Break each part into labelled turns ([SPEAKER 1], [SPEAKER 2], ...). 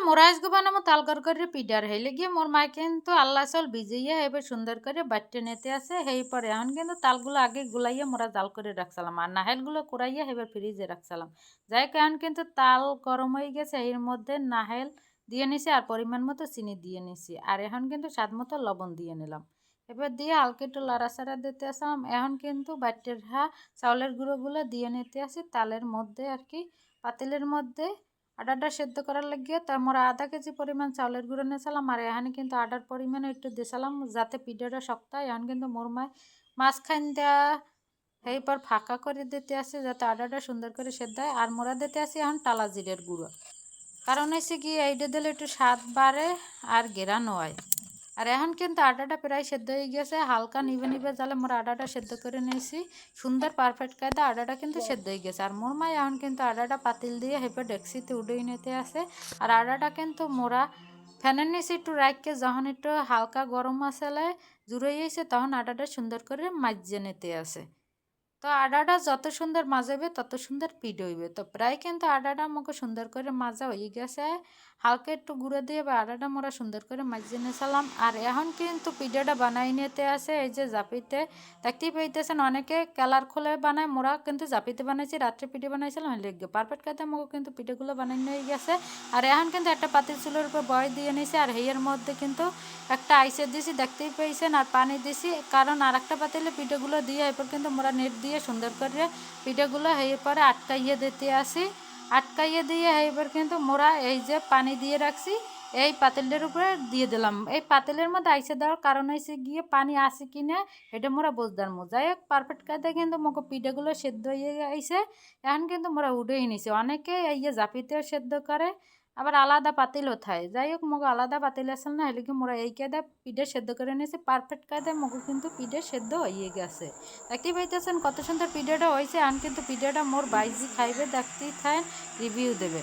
[SPEAKER 1] মোরা আজকে বানাবো তাল করে পিঠার হেলে গিয়ে মোর মায় কিন্তু আল্লাহ চাল ভিজিয়ে এবার সুন্দর করে বাট্টে নিতে আসে হেই পরে এখন কিন্তু তালগুলো আগে গুলাইয়া মোরা জাল করে রাখছিলাম আর নাহেলগুলো কুড়াইয়া এবার ফ্রিজে রাখছিলাম যাই কারণ কিন্তু তাল গরম হয়ে গেছে এর মধ্যে নাহেল দিয়ে নিছি আর পরিমাণ মতো চিনি দিয়ে নিছি আর এখন কিন্তু স্বাদ মতো লবণ দিয়ে নিলাম এবার দিয়ে হালকা একটু লাড়াচাড়া দিতে আসলাম এখন কিন্তু বাট্টের চাউলের গুঁড়োগুলো দিয়ে নিতে আসি তালের মধ্যে আর কি পাতিলের মধ্যে আটাটা সেদ্ধ করার লাগিয়ে তার মোরা আধা কেজি পরিমাণ চাউলের গুঁড়ো নিয়েছিলাম আর এখানে কিন্তু আটার পরিমাণ একটু দিয়েছিলাম যাতে পিঠাটা শক্ত হয় এখন কিন্তু মোর মাঝখান দেওয়া এইবার ফাঁকা করে দিতে আসে যাতে আটাটা সুন্দর করে সেদ্ধ হয় আর মোরা দিতে আসি এখন টালা জিরের গুঁড়ো কারণ হচ্ছে কি এইটা দিলে একটু স্বাদ বাড়ে আর ঘেরানো হয় আর এখন কিন্তু আটাটা প্রায় সেদ্ধ হয়ে গেছে হালকা নিভে নিভে জালে মোর আটাটা সেদ্ধ করে নিয়েছি সুন্দর পারফেক্ট কায়দা আটাটা কিন্তু সেদ্ধ হয়ে গেছে আর মোর মায় এখন কিন্তু আটাটা পাতিল দিয়ে হেপে ডেক্সিতে উঠেই নিতে আসে আর আটাটা কিন্তু মোরা ফ্যানের নিচে একটু রাখকে যখন একটু হালকা গরম মশলায় জুড়ে গেছে তখন আটাটা সুন্দর করে মাজিয়ে নিতে আসে তো আটাটা যত সুন্দর মাজাবে তত সুন্দর পিঠ হইবে তো প্রায় কিন্তু আটাটা আমাকে সুন্দর করে মাজা হয়ে গেছে হালকা একটু গুঁড়ো দিয়ে বা আটাটা মোরা সুন্দর করে মাজিয়ে নিয়েছিলাম আর এখন কিন্তু পিঠাটা বানাই নিতে আসে এই যে জাপিতে দেখতেই পাইতেছেন অনেকে কালার খোলে বানায় মোরা কিন্তু জাপিতে বানাইছি রাত্রে পিঠে বানাইছিলাম লেগে পারফেক্ট কাতে আমাকে কিন্তু পিঠেগুলো বানাই নিয়ে গেছে আর এখন কিন্তু একটা পাতিল চুলের উপর বয় দিয়ে নিয়েছি আর হেয়ের মধ্যে কিন্তু একটা আইসে দিয়েছি দেখতেই পেয়েছেন আর পানি দিয়েছি কারণ আর একটা পাতিলে পিঠেগুলো দিয়ে এরপর কিন্তু মোরা নেট দিয়ে সুন্দর করে পিঠেগুলো এরপরে আটকাইয়ে দিতে আসি আটকাইয়ে দিয়ে এবার কিন্তু মোরা এই যে পানি দিয়ে রাখছি এই পাতিলের উপরে দিয়ে দিলাম এই পাতিলের মধ্যে আইসে দেওয়ার কারণ হয়েছে গিয়ে পানি আসে কিনা এটা মোরা বুঝদার মো যাই হোক পারফেক্ট কায়দায় কিন্তু মোকে পিঠেগুলো সেদ্ধ হয়ে আইসে এখন কিন্তু মোরা উঠেই নিছি অনেকে এই যে জাপিতেও সেদ্ধ করে আবার আলাদা পাতিলও থাকে যাই হোক মগো আলাদা পাতিল আসল না হলে কি মোরা এই কায়দা পিঠে সেদ্ধ করে নিয়েছি পারফেক্ট কায়দায় মগো কিন্তু পিঠে সেদ্ধ হয়ে গেছে দেখতেই পাইতেছেন কত সুন্দর পিঠেটা হয়েছে এখন কিন্তু পিঠেটা মোর বাইজি খাইবে দেখতেই থাকেন রিভিউ দেবে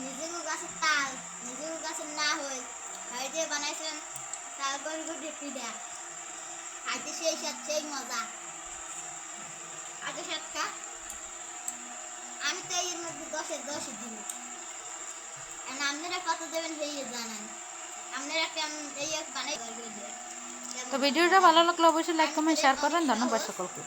[SPEAKER 2] নিজের গাছের তাল নিজের গাছের না হয়ে বাড়িতে বানাইছিলেন তাল করে পিঠা খাইতে সেই স্বাদ সেই মজা আগে স্বাদটা আমি তো এর মধ্যে 10-10 দিন আপনারা কত দেবেন সেই জানান আপনারা কেমন এই বানাই
[SPEAKER 1] তো ভিডিওটা ভালো লাগলে অবশ্যই লাইক কমেন্ট শেয়ার করবেন ধন্যবাদ সকলকে।